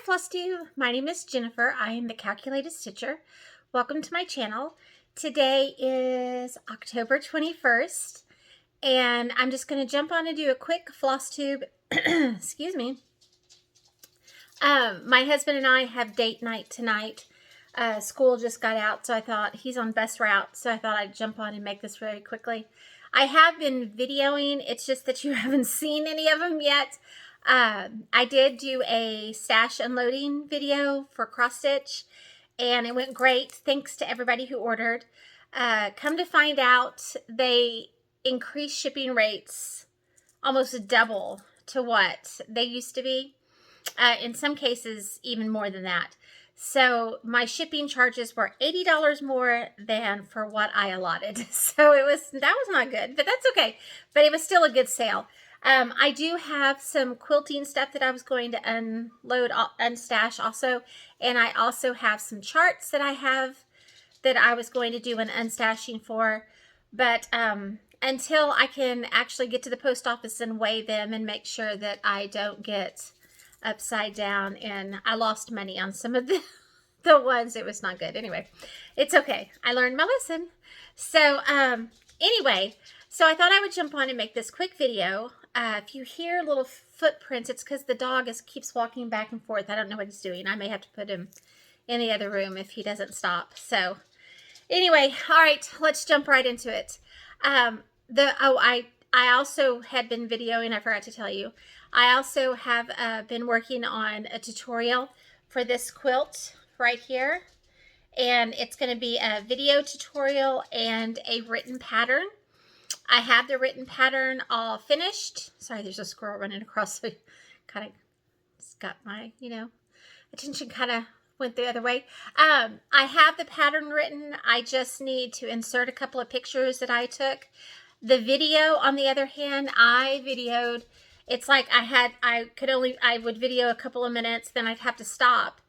Flosstube. My name is Jennifer. I am the Calculated Stitcher. Welcome to my channel. Today is October 21st, and I'm just going to jump on and do a quick Flosstube. Excuse me. My husband and I have date night tonight. School just got out, so I thought he's on bus route, so I thought I'd jump on and make this very quickly. I have been videoing. It's just that you haven't seen any of them yet. I did do a stash unloading video for cross stitch, and it went great. Thanks to everybody who ordered. Come to find out, they increased shipping rates almost double to what they used to be. In some cases, even more than that. So my shipping charges were $80 more than for what I allotted. So that was not good, but that's okay. But it was still a good sale. I do have some quilting stuff that I was going to unload, unstash also. And I also have some charts that I have that I was going to do an unstashing for. But until I can actually get to the post office and weigh them and make sure that I don't get upside down, and I lost money on some of the ones. It was not good. Anyway, it's okay. I learned my lesson. So anyway, so I thought I would jump on and make this quick video. If you hear little footprints, it's because the dog keeps walking back and forth. I don't know what he's doing. I may have to put him in the other room if he doesn't stop. So anyway, all right, let's jump right into it. I also had been videoing, I forgot to tell you. I also have been working on a tutorial for this quilt right here. And it's going to be a video tutorial and a written pattern. I have the written pattern all finished. Sorry, there's a squirrel running across. So kind of got my, attention kind of went the other way. I have the pattern written. I just need to insert a couple of pictures that I took. The video, on the other hand, I videoed. It's like I would video a couple of minutes, then I'd have to stop,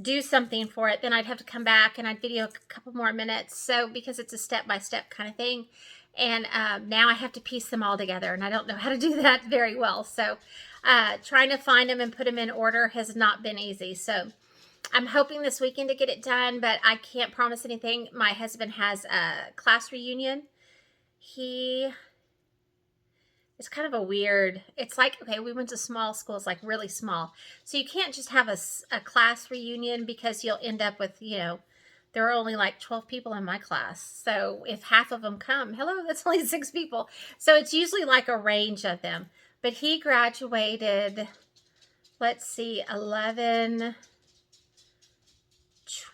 do something for it, then I'd have to come back and I'd video a couple more minutes. So because it's a step-by-step kind of thing. And now I have to piece them all together, and I don't know how to do that very well. So trying to find them and put them in order has not been easy. So I'm hoping this weekend to get it done, but I can't promise anything. My husband has a class reunion. It's kind of a weird, it's like, okay, we went to small schools, like really small. So you can't just have a class reunion because you'll end up with, there are only like 12 people in my class. So if half of them come, hello, that's only 6 people. So it's usually like a range of them. But he graduated, let's see, 11,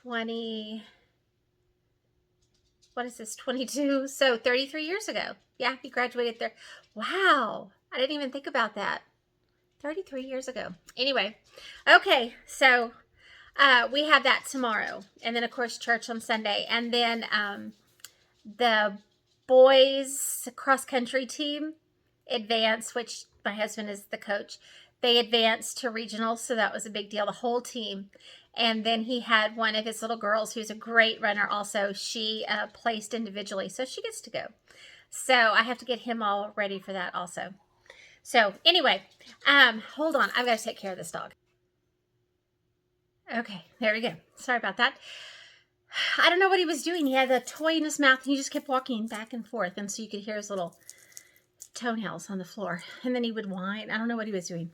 20, what is this, 22? So 33 years ago. Yeah, he graduated there. Wow, I didn't even think about that. 33 years ago. Anyway, okay, so we have that tomorrow. And then, of course, church on Sunday. And then the boys cross-country team advanced, which my husband is the coach. They advanced to regional, so that was a big deal, the whole team. And then he had one of his little girls who's a great runner also. She placed individually, so she gets to go. So I have to get him all ready for that also. So anyway, hold on. I've got to take care of this dog. Okay, there we go. Sorry about that. I don't know what he was doing. He had a toy in his mouth, and he just kept walking back and forth. And so you could hear his little toenails on the floor. And then he would whine. I don't know what he was doing.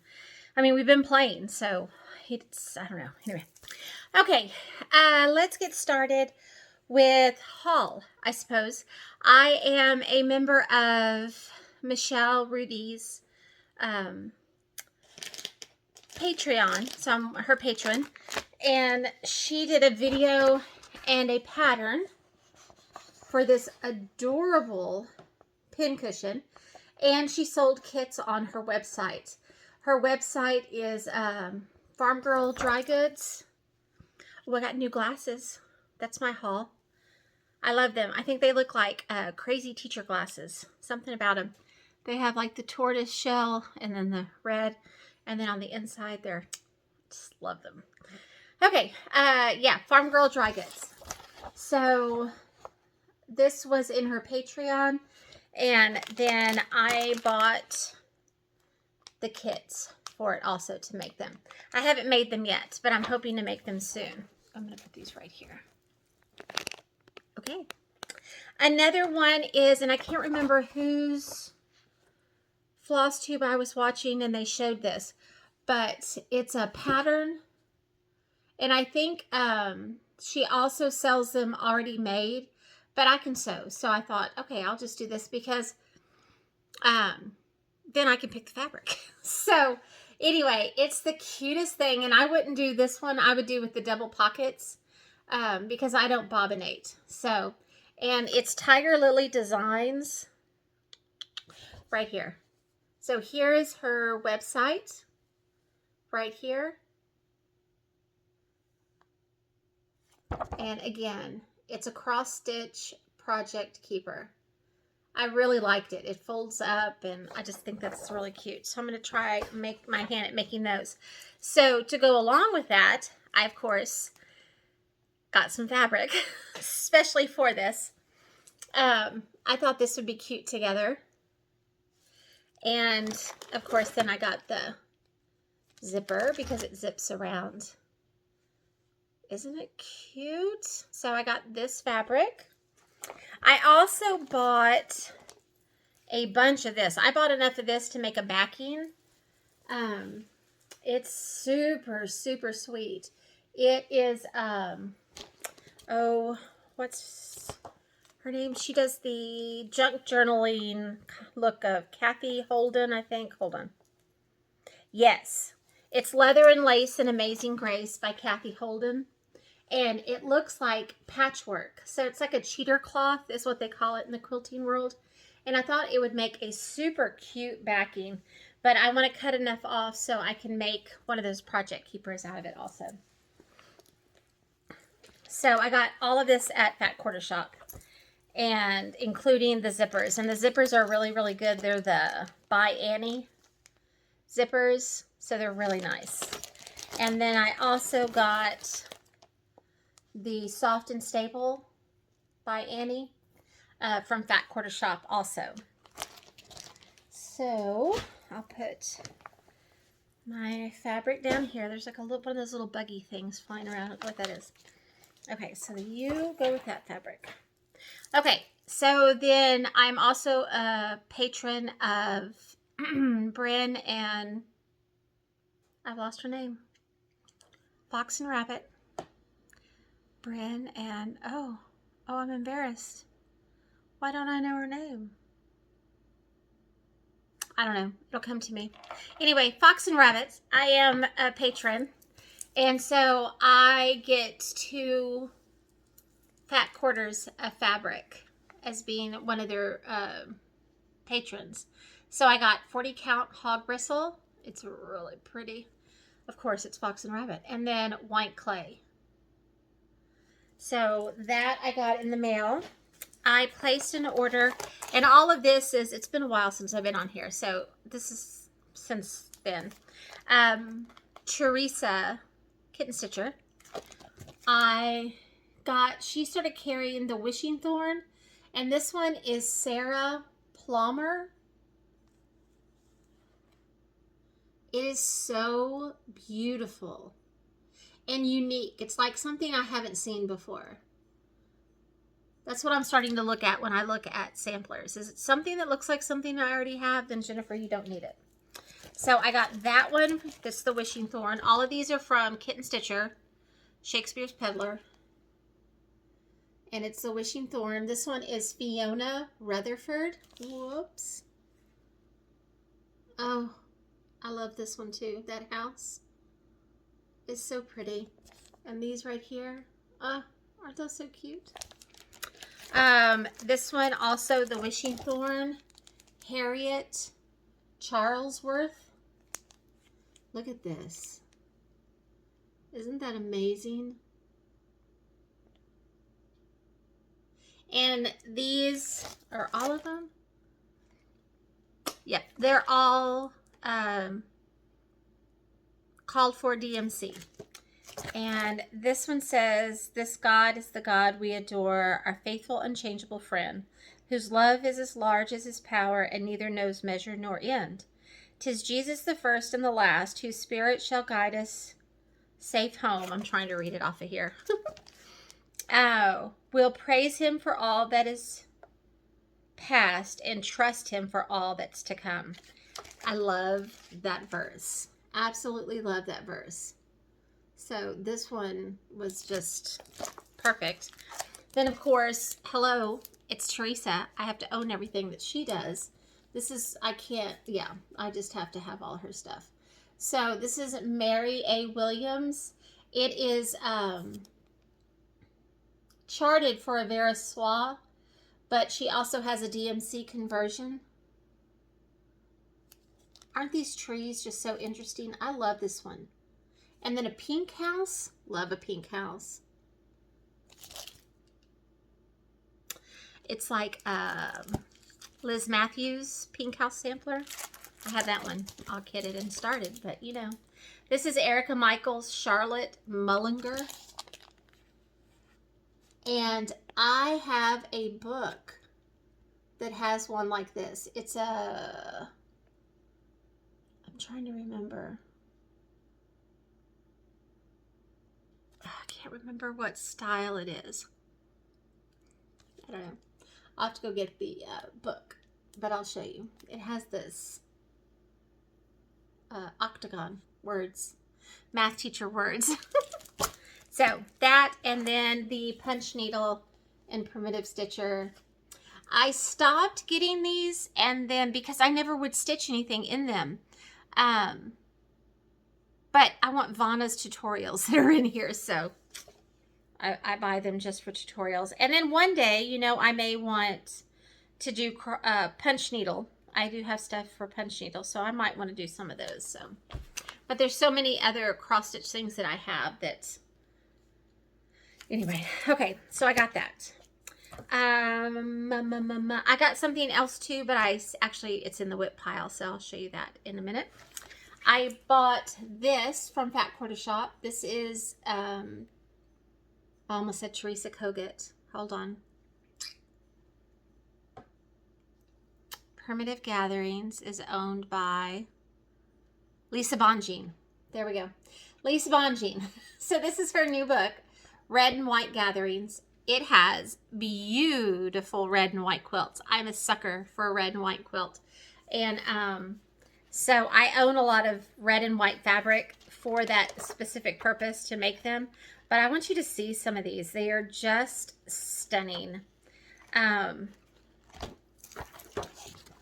I mean, we've been playing, so I don't know. Anyway. Okay, let's get started with haul, I suppose. I am a member of Michelle Rudy's Patreon, so I'm her patron, and she did a video and a pattern for this adorable pincushion, and she sold kits on her website. Her website is Farm Girl Dry Goods. Oh, I got new glasses. That's my haul. I love them. I think they look like crazy teacher glasses. Something about them. They have like the tortoise shell and then the red. And then on the inside, just love them. Okay. Yeah. Farm Girl Dry Goods. So this was in her Patreon. And then I bought the kits for it also to make them. I haven't made them yet, but I'm hoping to make them soon. I'm going to put these right here. Okay. Another one is, and I can't remember whose Flosstube I was watching and they showed this, but it's a pattern. And I think she also sells them already made, but I can sew. So I thought, okay, I'll just do this because then I can pick the fabric. So anyway, it's the cutest thing. And I wouldn't do this one. I would do with the double pockets because I don't bobbinate. So, and it's Tiger Lily Designs right here. So here is her website right here. And again, it's a cross stitch project keeper. I really liked it. It folds up and I just think that's really cute. So I'm going to try make my hand at making those. So to go along with that, I of course got some fabric, especially for this. I thought this would be cute together. And of course then I got the zipper because it zips around. Isn't it cute? So I got this fabric. I also bought a bunch of this. I bought enough of this to make a backing. It's super, super sweet. It is, oh, what's her name? She does the junk journaling look of Kathy Holden, I think. Hold on. Yes. It's Leather and Lace and Amazing Grace by Kathy Holden. And it looks like patchwork. So it's like a cheater cloth is what they call it in the quilting world. And I thought it would make a super cute backing. But I want to cut enough off so I can make one of those project keepers out of it also. So I got all of this at Fat Quarter Shop. And including the zippers. And the zippers are really, really good. They're the By Annie zippers. So they're really nice. And then I also got the Soft and Stable by Annie from Fat Quarter Shop also. So I'll put my fabric down here. There's like a little one of those little buggy things flying around. I don't know what that is. Okay, so you go with that fabric. Okay, so then I'm also a patron of Bryn and I've lost her name. Fox and Rabbit. Bryn and, oh, I'm embarrassed. Why don't I know her name? I don't know. It'll come to me. Anyway, Fox and Rabbit. I am a patron. And so I get 2 fat quarters of fabric as being one of their patrons. So I got 40 count hog bristle. It's really pretty. Of course, it's Fox and Rabbit. And then white clay. So that I got in the mail. I placed an order, and all of this is, it's been a while since I've been on here, so this is since then. Teresa Kitten Stitcher. She started carrying the Wishing Thorn, and this one is Sarah Plummer. It is so beautiful and unique. It's like something I haven't seen before. That's what I'm starting to look at when I look at samplers. Is it something that looks like something I already have? Then Jennifer, you don't need it. So I got that one. This is the Wishing Thorn. All of these are from Kitten Stitcher, Shakespeare's Peddler. And it's the Wishing Thorn. This one is Fiona Rutherford. Whoops. Oh, I love this one too. That house is so pretty. And these right here. Oh, aren't those so cute? This one also, the Wishing Thorn, Harriet Charlesworth. Look at this. Isn't that amazing? And these are all of them. Yep, they're all called for DMC. And this one says, "This God is the God we adore, our faithful, unchangeable friend, whose love is as large as his power and neither knows measure nor end. 'Tis Jesus the first and the last, whose spirit shall guide us safe home. I'm trying to read it off of here. Oh, we'll praise him for all that is past and trust him for all that's to come. I love that verse. Absolutely love that verse. So this one was just perfect. Then, of course, hello, it's Teresa. I have to own everything that she does. This is, I can't, yeah, I just have to have all her stuff. So this is Mary A. Williams. It is charted for a Verissois, but she also has a DMC conversion. Aren't these trees just so interesting? I love this one. And then a pink house. Love a pink house. It's like Liz Matthews Pink House Sampler. I had that one all kitted and started, but you know. This is Erica Michaels, Charlotte Mullinger. And I have a book that has one like this. It's a... I'm trying to remember. I can't remember what style it is. I don't know. I'll have to go get the book, but I'll show you. It has this octagon words, math teacher words. So that, and then the punch needle and primitive stitcher. I stopped getting these, and then because I never would stitch anything in them. But I want Vanna's tutorials that are in here, so I buy them just for tutorials. And then one day, you know, I may want to do punch needle. I do have stuff for punch needle, so I might want to do some of those. So, but there's so many other cross-stitch things that I have that... Anyway, okay, so I got that. I got something else too, but actually it's in the whip pile, so I'll show you that in a minute. I bought this from Fat Quarter Shop. This is, I almost said Teresa Kott. Hold on. Primitive Gatherings is owned by Lisa Bonjean. There we go. Lisa Bonjean. So this is her new book, Red and White Gatherings. It has beautiful red and white quilts. I'm a sucker for a red and white quilt. And so I own a lot of red and white fabric for that specific purpose to make them. But I want you to see some of these. They are just stunning.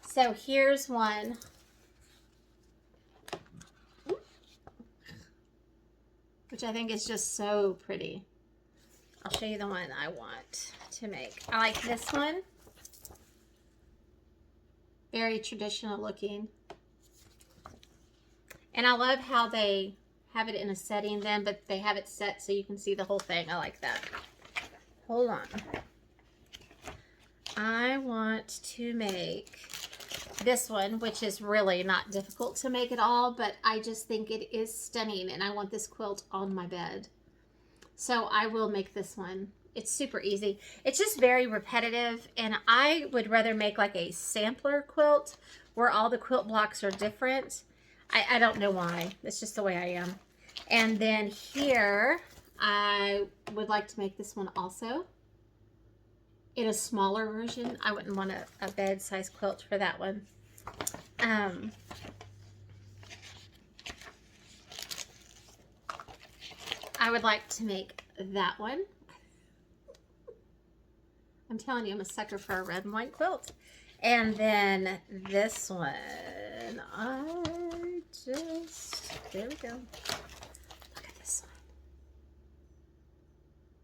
So here's one. Which I think is just so pretty. I'll show you the one I want to make. I like this one. Very traditional looking. And I love how they have it in a setting then, but they have it set so you can see the whole thing. I like that. Hold on. I want to make this one, which is really not difficult to make at all, but I just think it is stunning, and I want this quilt on my bed. So I will make this one. It's super easy. It's just very repetitive, and I would rather make like a sampler quilt where all the quilt blocks are different. I don't know why. It's just the way I am. And then here, I would like to make this one also in a smaller version. I wouldn't want a bed size quilt for that one. I would like to make that one. I'm telling you, I'm a sucker for a red and white quilt. And then this one, there we go. Look at this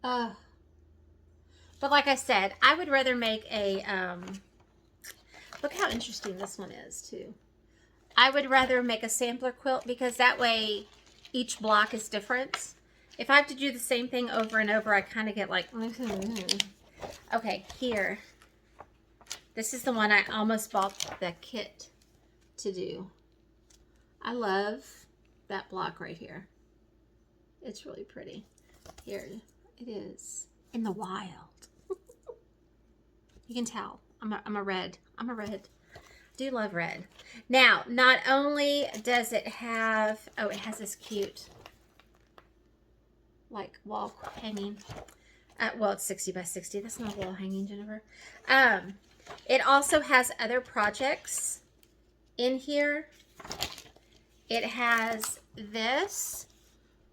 one. But like I said, I would rather make a, look how interesting this one is too. I would rather make a sampler quilt because that way each block is different. If I have to do the same thing over and over, I kind of get like, okay, here. This is the one I almost bought the kit to do. I love that block right here. It's really pretty. Here it is in the wild. You can tell I'm a red. do love red. Now, not only does it have, oh, it has this cute, like, wall hanging. Well, it's 60 by 60. That's not a wall hanging, Jennifer. It also has other projects in here. It has this,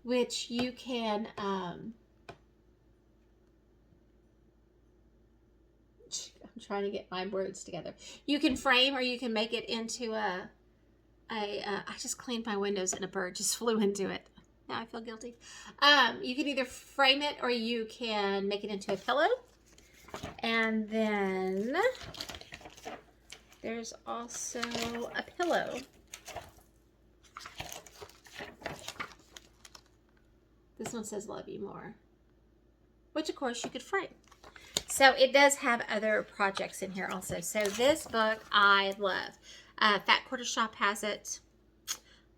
which you can, I'm trying to get my words together. You can frame, or you can make it into I just cleaned my windows and a bird just flew into it. Now I feel guilty. You can either frame it or you can make it into a pillow. And then there's also a pillow. This one says love you more, which of course you could frame. So it does have other projects in here also. So this book I love. Fat Quarter Shop has it.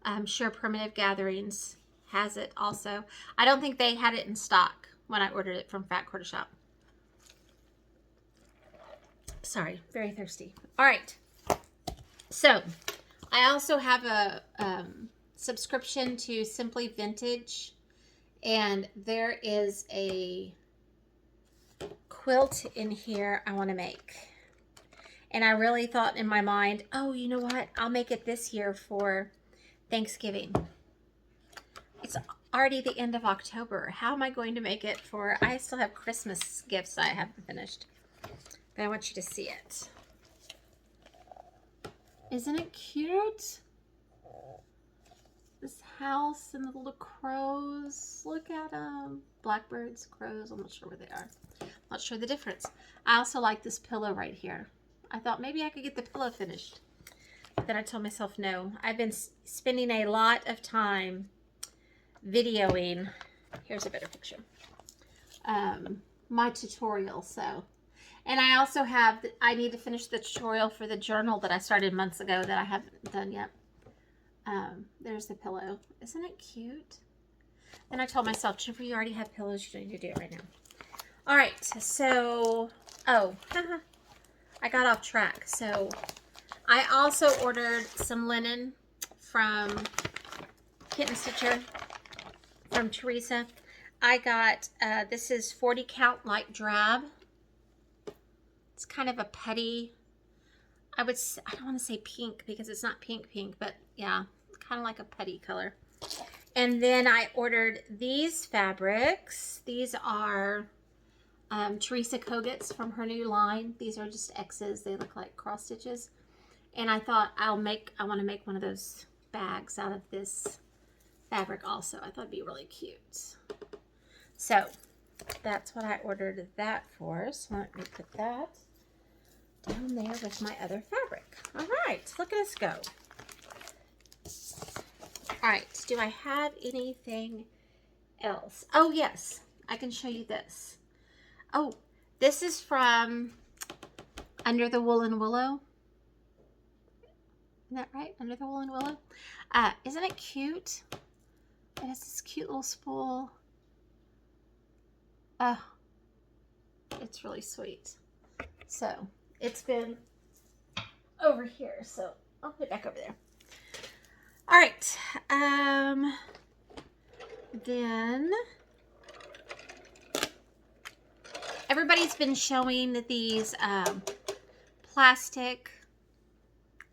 I'm sure Primitive Gatherings has it also. I don't think they had it in stock when I ordered it from Fat Quarter Shop. Sorry, very thirsty. All right. So I also have a subscription to Simply Vintage, and there is a quilt in here I want to make. And I really thought in my mind, oh, you know what? I'll make it this year for Thanksgiving. It's already the end of October. How am I going to make it for, I still have Christmas gifts I haven't finished. But I want you to see it. Isn't it cute? This house and the little crows. Look at them. Blackbirds, crows. I'm not sure where they are. Not sure the difference. I also like this pillow right here. I thought maybe I could get the pillow finished. But then I told myself no. I've been spending a lot of time videoing. Here's a better picture. My tutorial. So, and I also have, I need to finish the tutorial for the journal that I started months ago that I haven't done yet. There's the pillow. Isn't it cute? And I told myself, Jennifer, you already have pillows. You don't need to do it right now. All right. So, oh, I got off track. So I also ordered some linen from Kitten Stitcher from Teresa. I got, this is 40 count light drab. It's kind of a putty, I don't want to say pink because it's not pink, but yeah, kind of like a putty color. And then I ordered these fabrics. These are Teresa Kott's from her new line. These are just X's. They look like cross stitches. And I thought I want to make one of those bags out of this fabric also. I thought it'd be really cute. So that's what I ordered that for. So let me put that down there with my other fabric. All right, look at us go. All right, do I have anything else? Oh yes, I can show you this. Oh, this is from Under the Woolen Willow. Isn't that right? Under the Woolen Willow. Isn't it cute? It has this cute little spool. Oh, it's really sweet. So it's been over here, so I'll put it back over there. All right. Then everybody's been showing these plastic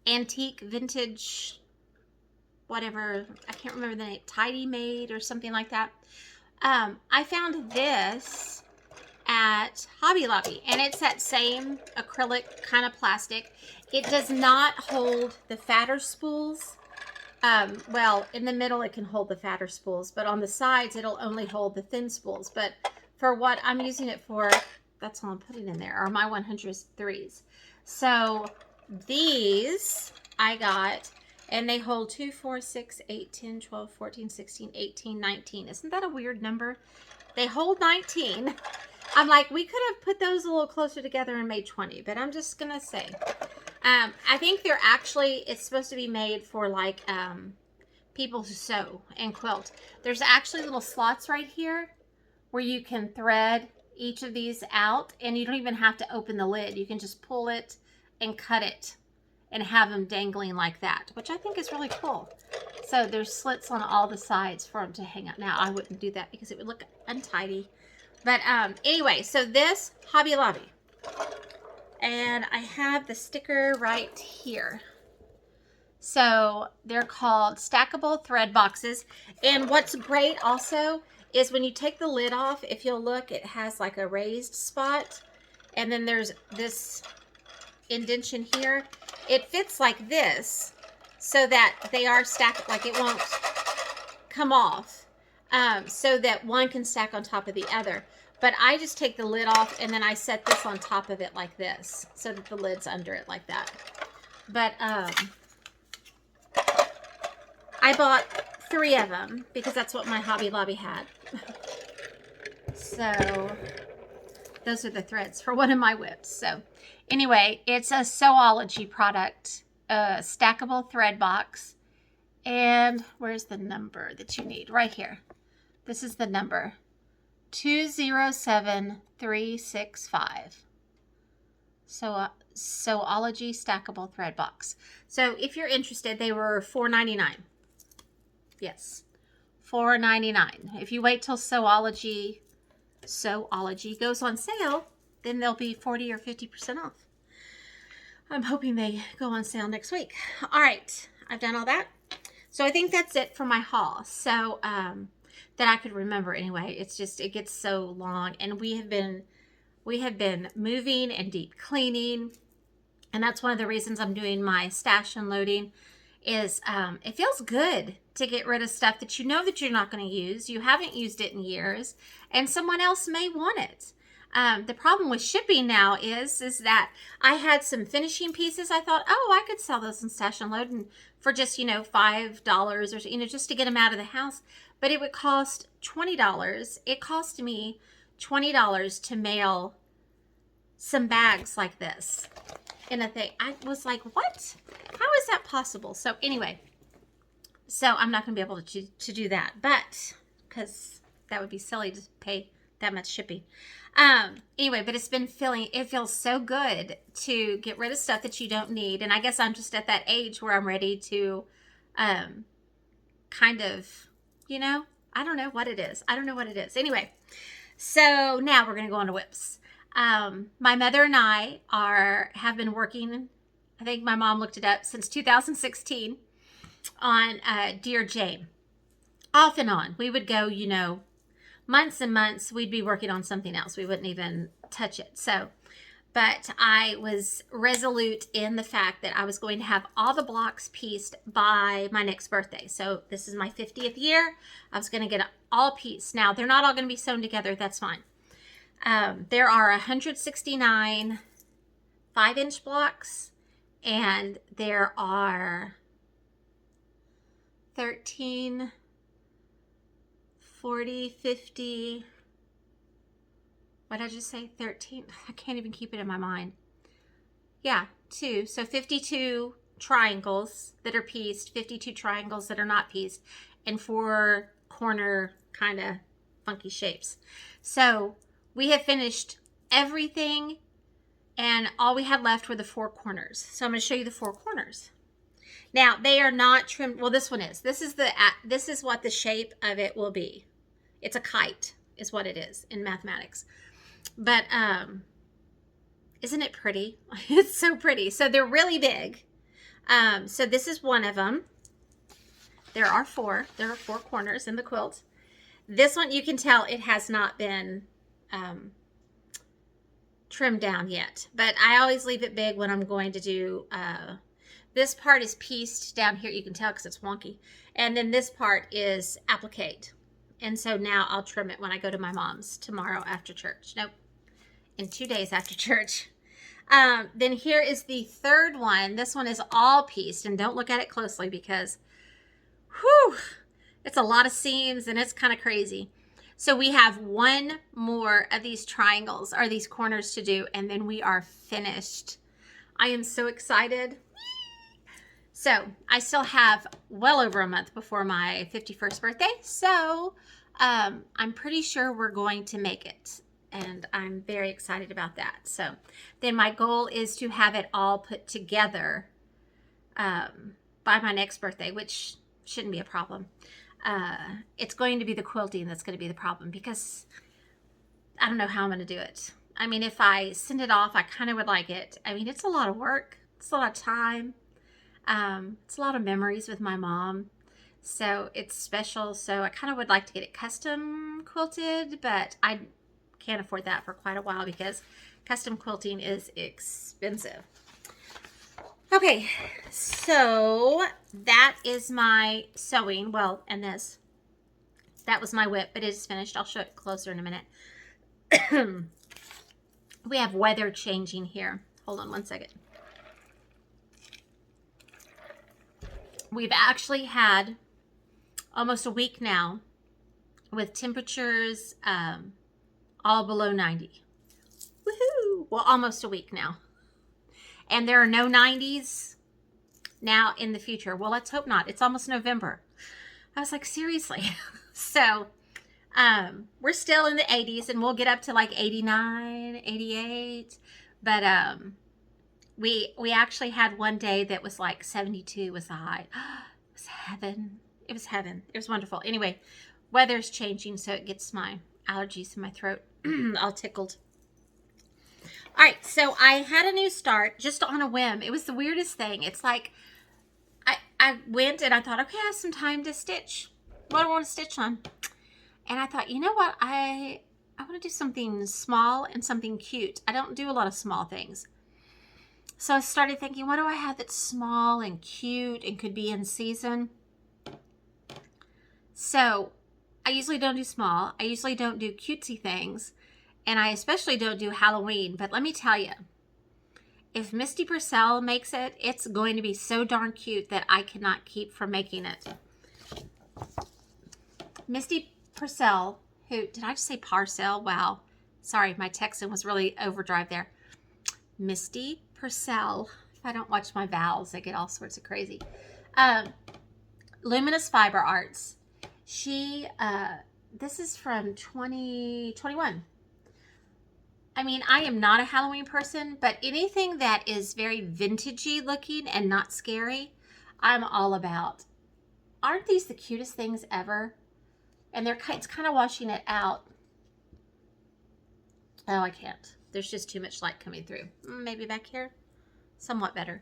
antique vintage whatever, I can't remember the name, Tidy Made or something like that. I found this at Hobby Lobby, and it's that same acrylic kind of plastic. It does not hold the fatter spools. Well, in the middle it can hold the fatter spools, but on the sides it'll only hold the thin spools. But for what I'm using it for, that's all I'm putting in there, are my 103s. So these I got, and they hold 2, 4, 6, 8, 10, 12, 14, 16, 18, 19. Isn't that a weird number? They hold 19. I'm like, we could have put those a little closer together and made 20, but I'm just going to say. I think they're actually, it's supposed to be made for like people who sew and quilt. There's actually little slots right here where you can thread each of these out, and you don't even have to open the lid. You can just pull it and cut it and have them dangling like that, which I think is really cool. So there's slits on all the sides for them to hang out. Now, I wouldn't do that because it would look untidy. But anyway, so this Hobby Lobby. And I have the sticker right here. So they're called stackable thread boxes. And what's great also is when you take the lid off, if you'll look, it has like a raised spot. And then there's this indentation here. It fits like this so that they are stacked, like it won't come off, so that one can stack on top of the other. But I just take the lid off and then I set this on top of it like this so that the lid's under it like that. But I bought 3 of them because that's what my Hobby Lobby had. So those are the threads for one of my whips. So anyway, it's a Soology product, a stackable thread box. And where's the number that you need? Right here. This is the number. 207365. Soology stackable thread box. So if you're interested, they were $4.99. Yes, $4.99. If you wait till Soology goes on sale, then they'll be 40 or 50% off. I'm hoping they go on sale next week. All right, I've done all that. So I think that's it for my haul. So that I could remember anyway. It's just, it gets so long, and we have been moving and deep cleaning, and that's one of the reasons I'm doing my stash unloading. Is it feels good to get rid of stuff that you know that you're not going to use. You haven't used it in years, and someone else may want it. The problem with shipping now is that I had some finishing pieces. I thought, oh, I could sell those in stash unload and for just, $5 or, just to get them out of the house. But it would cost $20. It cost me $20 to mail some bags like this in a thing. I was like, what? How is that possible? So anyway, so I'm not going to be able to do that, but because that would be silly to pay that much shipping. Anyway, but it feels so good to get rid of stuff that you don't need. And I guess I'm just at that age where I'm ready to kind of, I don't know what it is. Anyway, so now we're going to go on to whips. My mother and I have been working, I think my mom looked it up, since 2016 on Dear Jane. Off and on. We would go, months and months, we'd be working on something else. We wouldn't even touch it. So, but I was resolute in the fact that I was going to have all the blocks pieced by my next birthday. So this is my 50th year. I was going to get it all pieced. Now, they're not all going to be sewn together. That's fine. There are 169 5-inch blocks, and there are 13, 40, 50, what did I just say? 13? I can't even keep it in my mind. Yeah, 2. So 52 triangles that are pieced, 52 triangles that are not pieced, and 4 corner kind of funky shapes. So we have finished everything, and all we had left were the 4 corners. So I'm going to show you the 4 corners. Now, they are not trimmed. Well, this one is. This is what the shape of it will be. It's a kite is what it is in mathematics. But isn't it pretty? It's so pretty. So they're really big. So this is one of them. There are 4. There are 4 corners in the quilt. This one, you can tell it has not been trimmed down yet. But I always leave it big when I'm going to do... this part is pieced down here. You can tell because it's wonky. And then this part is applique. And so now I'll trim it when I go to my mom's tomorrow after church. Nope. In 2 days after church. Then here is the 3rd one. This one is all pieced. And don't look at it closely because, whew, it's a lot of seams and it's kind of crazy. So we have 1 more of these triangles or these corners to do. And then we are finished. I am so excited. So I still have well over a month before my 51st birthday. So I'm pretty sure we're going to make it. And I'm very excited about that. So then my goal is to have it all put together by my next birthday, which shouldn't be a problem. It's going to be the quilting that's going to be the problem, because I don't know how I'm going to do it. I mean, if I send it off, I kind of would like it. I mean, it's a lot of work. It's a lot of time. It's a lot of memories with my mom. So it's special. So I kind of would like to get it custom quilted, but I can't afford that for quite a while because custom quilting is expensive. Okay, so that is my sewing. Well, and this. That was my whip, but it is finished. I'll show it closer in a minute. We have weather changing here. Hold on one second. We've actually had almost a week now with temperatures all below 90. Woohoo! Well, almost a week now. And there are no 90s now in the future. Well, let's hope not. It's almost November. I was like, seriously? So, we're still in the 80s, and we'll get up to like 89, 88. But we actually had one day that was like 72 was the high. It was heaven. It was heaven. It was wonderful. Anyway, weather's changing, so it gets my allergies in my throat all tickled. All right, so I had a new start just on a whim. It was the weirdest thing. It's like I went and I thought, okay, I have some time to stitch. What do I want to stitch on? And I thought, you know what? I want to do something small and something cute. I don't do a lot of small things. So I started thinking, what do I have that's small and cute and could be in season? So I usually don't do small. I usually don't do cutesy things. And I especially don't do Halloween. But let me tell you, if Misty Purcell makes it, it's going to be so darn cute that I cannot keep from making it. Misty Purcell, who, did I just say Parcel? Wow. Sorry, my texting was really overdrive there. Misty Purcell. If I don't watch my vowels, I get all sorts of crazy. Luminous Fiber Arts. She, this is from 2021. I mean, I am not a Halloween person, but anything that is very vintagey looking and not scary, I'm all about. Aren't these the cutest things ever? And it's kind of washing it out. Oh, I can't. There's just too much light coming through. Maybe back here, somewhat better.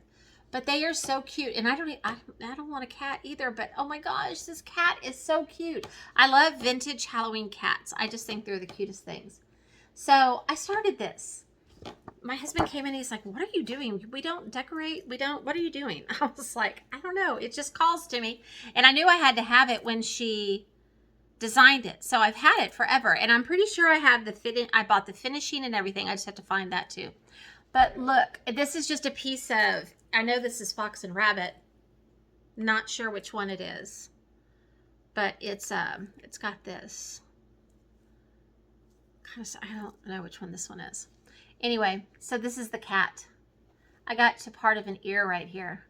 But they are so cute, and I don't want a cat either. But oh my gosh, this cat is so cute. I love vintage Halloween cats. I just think they're the cutest things. So I started this. My husband came in and he's like, what are you doing? We don't decorate. What are you doing? I was like, I don't know. It just calls to me. And I knew I had to have it when she designed it. So I've had it forever. And I'm pretty sure I have the fitting. I bought the finishing and everything. I just have to find that too. But look, this is just a piece of, I know this is Fox and Rabbit. Not sure which one it is. But it's got this. I don't know which one this one is. Anyway, so this is the cat. I got to part of an ear right here.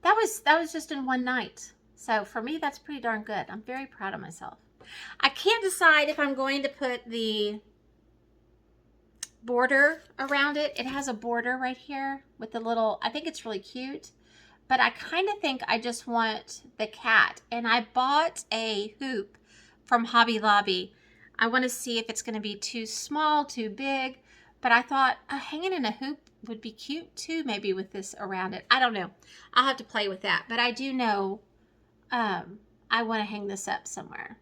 That was just in one night. So for me, that's pretty darn good. I'm very proud of myself. I can't decide if I'm going to put the border around it. It has a border right here with the little, I think it's really cute. But I kind of think I just want the cat. And I bought a hoop from Hobby Lobby. I want to see if it's going to be too small, too big. But I thought hanging in a hoop would be cute too, maybe with this around it. I don't know. I'll have to play with that. But I do know I want to hang this up somewhere.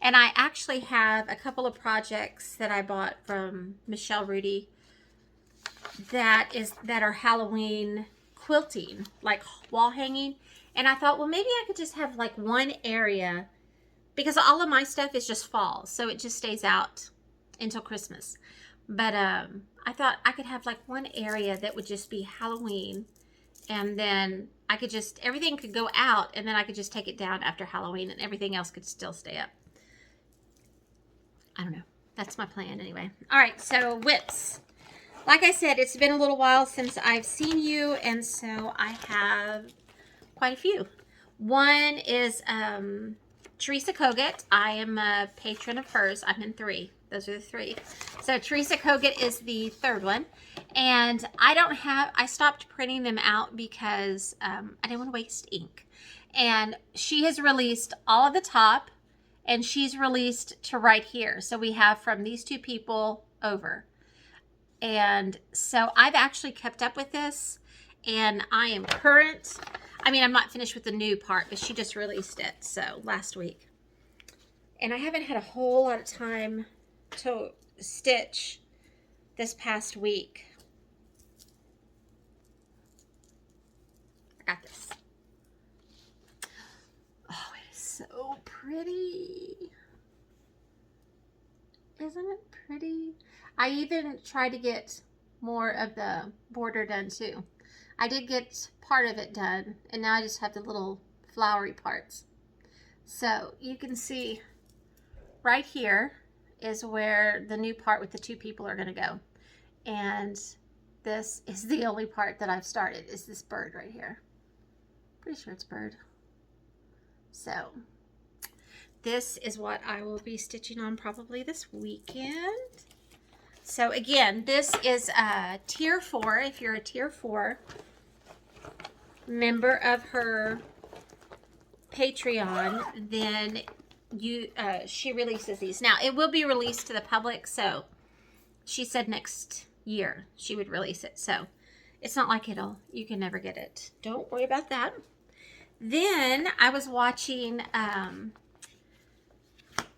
And I actually have a couple of projects that I bought from Michelle Rudy that are Halloween quilting, like wall hanging. And I thought, well, maybe I could just have like one area, because all of my stuff is just fall, so it just stays out until Christmas. But I thought I could have like one area that would just be Halloween, and then I could just, everything could go out, and then I could just take it down after Halloween, and everything else could still stay up. I don't know. That's my plan anyway. All right, so whips. Like I said, it's been a little while since I've seen you, and so I have quite a few. One is Teresa Kott. I am a patron of hers. I'm in 3. Those are the 3. So Teresa Kott is the third one. And I stopped printing them out because I didn't want to waste ink. And she has released all of the top, and she's released to right here. So we have from these two people over. And so I've actually kept up with this, and I am current. I mean, I'm not finished with the new part, but she just released it, so last week. And I haven't had a whole lot of time to stitch this past week. I got this. Oh, it is so pretty. Isn't it pretty? I even tried to get more of the border done too. I did get part of it done, and now I just have the little flowery parts. So you can see right here is where the new part with the two people are going to go. And this is the only part that I've started, is this bird right here. Pretty sure it's bird. So this is what I will be stitching on probably this weekend. So again, this is a tier 4. If you're a tier 4 member of her Patreon, then she releases these. Now, it will be released to the public, so she said next year she would release it. So it's not like you can never get it. Don't worry about that. Then I was watching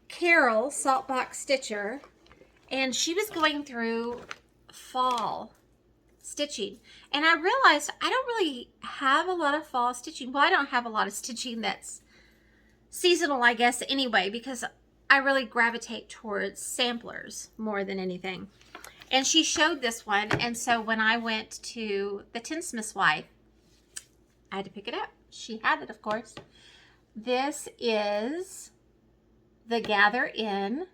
Carol, Saltbox Stitcher, and she was going through fall stitching. And I realized I don't really have a lot of fall stitching. Well, I don't have a lot of stitching that's seasonal, I guess, anyway, because I really gravitate towards samplers more than anything. And she showed this one, and so when I went to the Tinsmith's Wife, I had to pick it up. She had it, of course. This is the Gather In,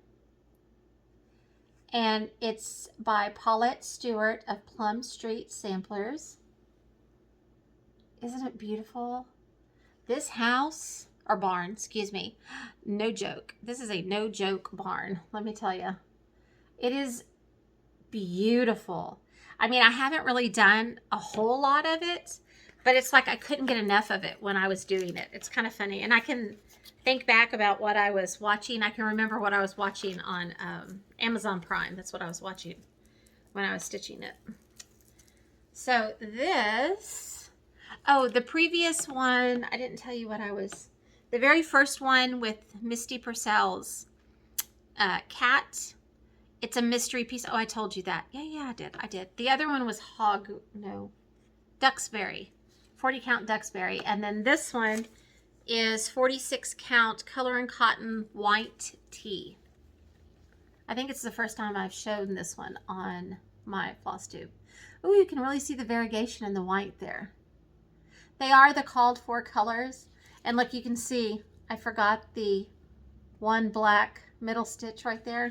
and it's by Paulette Stewart of Plum Street Samplers. Isn't it beautiful? This house, or barn, excuse me, no joke. This is a no joke barn, let me tell you. It is beautiful. I mean, I haven't really done a whole lot of it, but it's like I couldn't get enough of it when I was doing it. It's kind of funny. And I can think back about what I was watching. I can remember what I was watching on Amazon Prime. That's what I was watching when I was stitching it. So this, oh, the previous one, I didn't tell you what I was, the very first one with Misty Purcell's cat. It's a mystery piece. Oh, I told you that. Yeah, I did. The other one was Duxbury. 40 count Duxbury. And then this one is 46 count Color and Cotton White Tea. I think it's the first time I've shown this one on my Flosstube. Oh, you can really see the variegation in the white there. They are the called for colors. And look, you can see I forgot the one black middle stitch right there.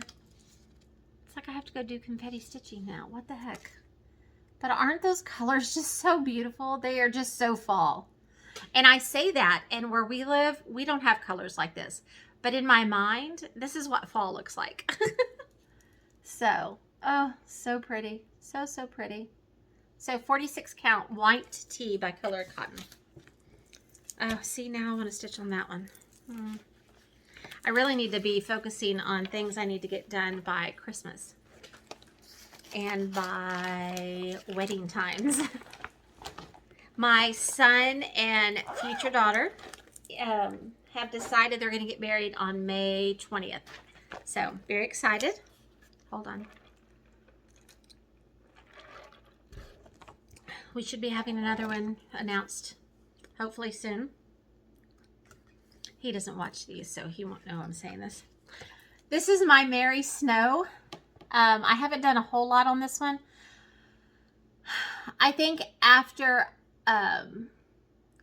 It's like I have to go do confetti stitching now. What the heck? But aren't those colors just so beautiful? They are just so fall. And I say that, and where we live, we don't have colors like this. But in my mind, this is what fall looks like. So, oh, so pretty. So, so pretty. So 46 count White Tea by Color and Cotton. Oh, see, now I want to stitch on that one. I really need to be focusing on things I need to get done by Christmas and by wedding times. My son and future daughter have decided they're going to get married on May 20th. So, very excited. Hold on. We should be having another one announced hopefully soon. He doesn't watch these, so he won't know I'm saying this. This is my Mary Snow. I haven't done a whole lot on this one. I think after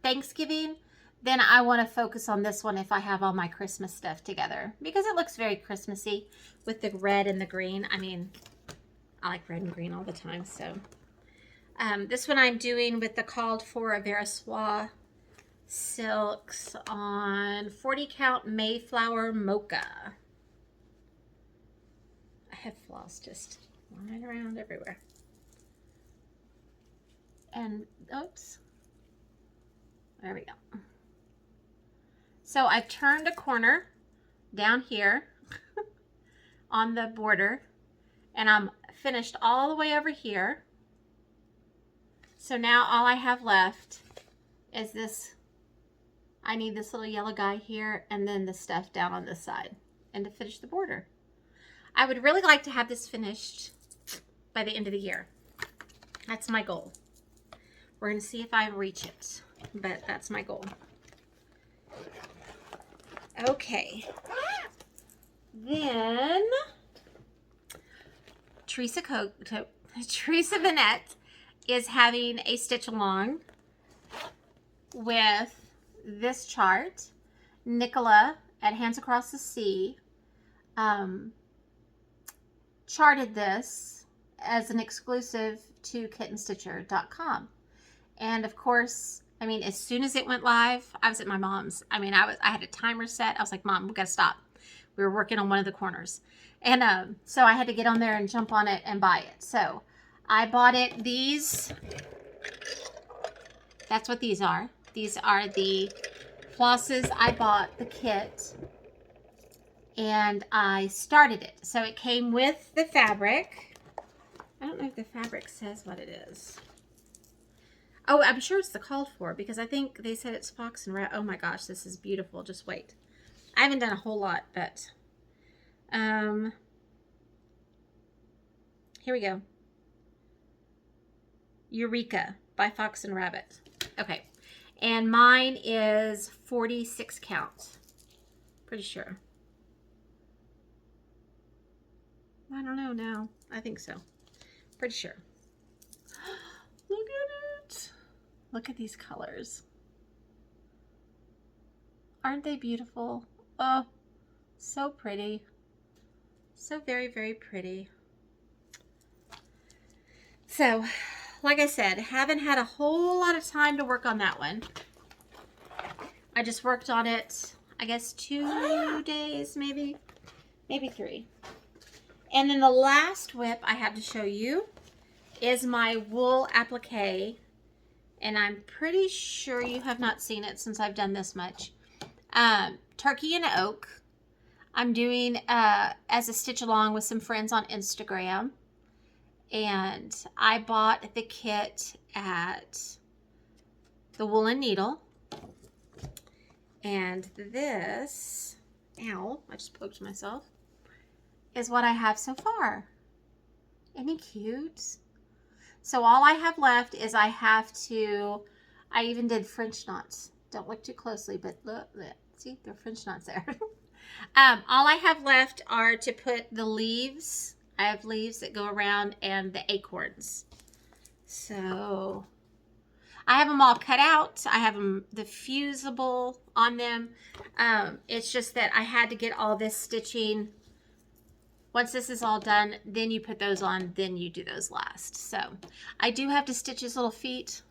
Thanksgiving, then I want to focus on this one if I have all my Christmas stuff together, because it looks very Christmassy with the red and the green. I mean, I like red and green all the time, so. This one I'm doing with the called for Veriswa silks on 40 count Mayflower Mocha. I have floss just lying around everywhere. And oops, there we go. So I've turned a corner down here on the border, and I'm finished all the way over here. So now all I have left is this. I need this little yellow guy here, and then the stuff down on this side, and to finish the border. I would really like to have this finished by the end of the year. That's my goal. We're going to see if I reach it, but that's my goal. Okay. Then Teresa Vanette is having a stitch along with this chart. Nicola at Hands Across the Sea charted this as an exclusive to kittenstitcher.com. And of course, I mean, as soon as it went live, I was at my mom's. I mean, I had a timer set. I was like, Mom, we got to stop. We were working on one of the corners. And so I had to get on there and jump on it and buy it. So I bought it. These, that's what these are. These are the flosses. I bought the kit and I started it. So it came with the fabric. I don't know if the fabric says what it is. Oh, I'm sure it's the called for, because I think they said it's fox and rat. Oh my gosh, this is beautiful. Just wait. I haven't done a whole lot, but here we go. Eureka by Fox and Rabbit. Okay. And mine is 46 count. Pretty sure. I don't know now. I think so. Pretty sure. Look at it. Look at these colors. Aren't they beautiful? Oh, so pretty. So very, very pretty. So, like I said, haven't had a whole lot of time to work on that one. I just worked on it, I guess, 2 days, maybe 3. And then the last whip I have to show you is my wool applique. And I'm pretty sure you have not seen it since I've done this much. Turkey and Oak. I'm doing as a stitch along with some friends on Instagram. And I bought the kit at the Woolen Needle. And this, ow, I just poked myself, is what I have so far. Isn't he cute? So all I have left is I even did French knots. Don't look too closely, but look, see, there are French knots there. All I have left are to put the leaves. I have leaves that go around and the acorns. So I have them all cut out. I have them, the fusible on them. It's just that I had to get all this stitching. Once this is all done, then you put those on, then you do those last. So I do have to stitch his little feet.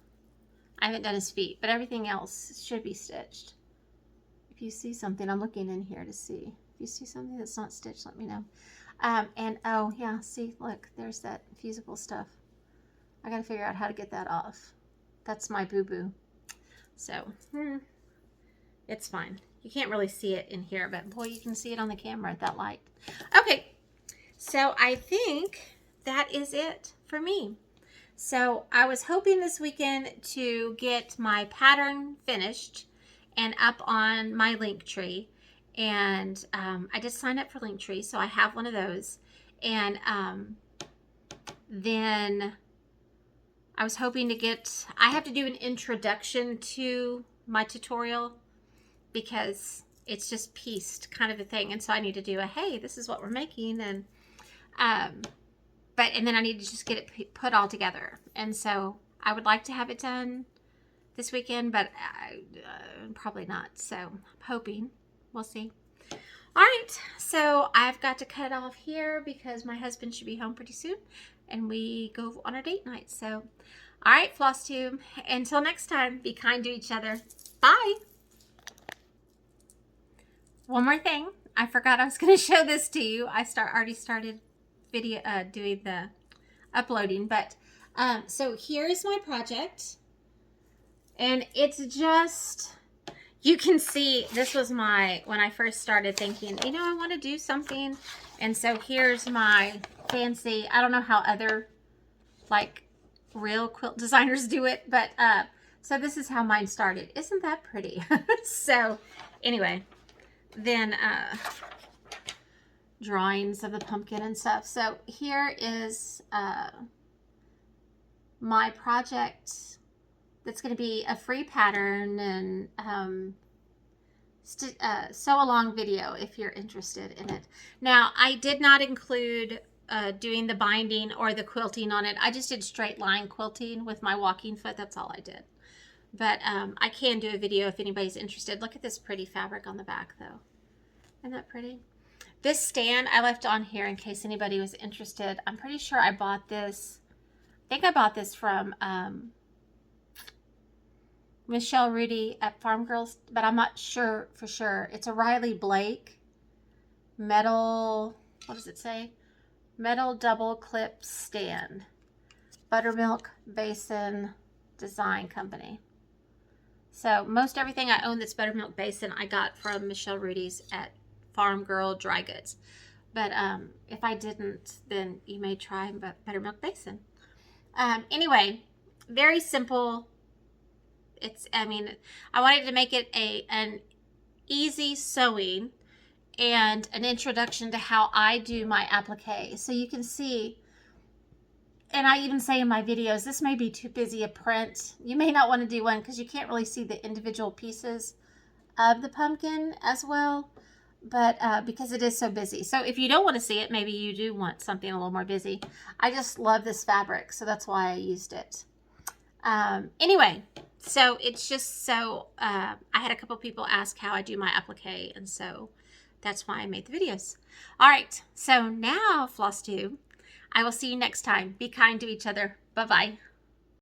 I haven't done his feet, but everything else should be stitched. If you see something, I'm looking in here to see. If you see something that's not stitched, let me know. And oh yeah, see, look, there's that fusible stuff. I gotta figure out how to get that off. That's my boo-boo. So, it's fine. You can't really see it in here, but boy, you can see it on the camera at that light. Okay. So I think that is it for me. So I was hoping this weekend to get my pattern finished and up on my Linktree. And I did sign up for Linktree, so I have one of those. And then I was hoping to get, I have to do an introduction to my tutorial because it's just pieced kind of a thing. And so I need to do a, hey, this is what we're making. And and then I need to just get it put all together. And so I would like to have it done this weekend, but probably not. So I'm hoping. We'll see. All right. So I've got to cut off here because my husband should be home pretty soon and we go on our date night. So, all right, Flosstube. Until next time, be kind to each other. Bye. One more thing. I forgot I was going to show this to you. I already started video doing the uploading, but So here's my project. And it's just, you can see, this was my, when I first started thinking, you know, I want to do something. And so here's my fancy, I don't know how other, like, real quilt designers do it, but, so this is how mine started. Isn't that pretty? So, anyway, then, drawings of the pumpkin and stuff. So here is, my project. That's going to be a free pattern and sew along video if you're interested in it. Now, I did not include doing the binding or the quilting on it. I just did straight line quilting with my walking foot. That's all I did. But I can do a video if anybody's interested. Look at this pretty fabric on the back, though. Isn't that pretty? This stand I left on here in case anybody was interested. I'm pretty sure I bought this. I think I bought this from Michelle Rudy at Farm Girls, but I'm not sure for sure. It's a Riley Blake metal, what does it say? Metal double clip stand. Buttermilk Basin Design Company. So most everything I own that's Buttermilk Basin I got from Michelle Rudy's at Farm Girl Dry Goods. But if I didn't, then you may try Buttermilk Basin. Anyway, very simple. I mean, I wanted to make it an easy sewing and an introduction to how I do my applique. So you can see, and I even say in my videos, this may be too busy a print. You may not want to do one because you can't really see the individual pieces of the pumpkin as well, but because it is so busy. So if you don't want to see it, maybe you do want something a little more busy. I just love this fabric, so that's why I used it. Anyway, so it's just so, I had a couple people ask how I do my applique, and so that's why I made the videos. All right, so now, Flosstube, I will see you next time. Be kind to each other. Bye-bye.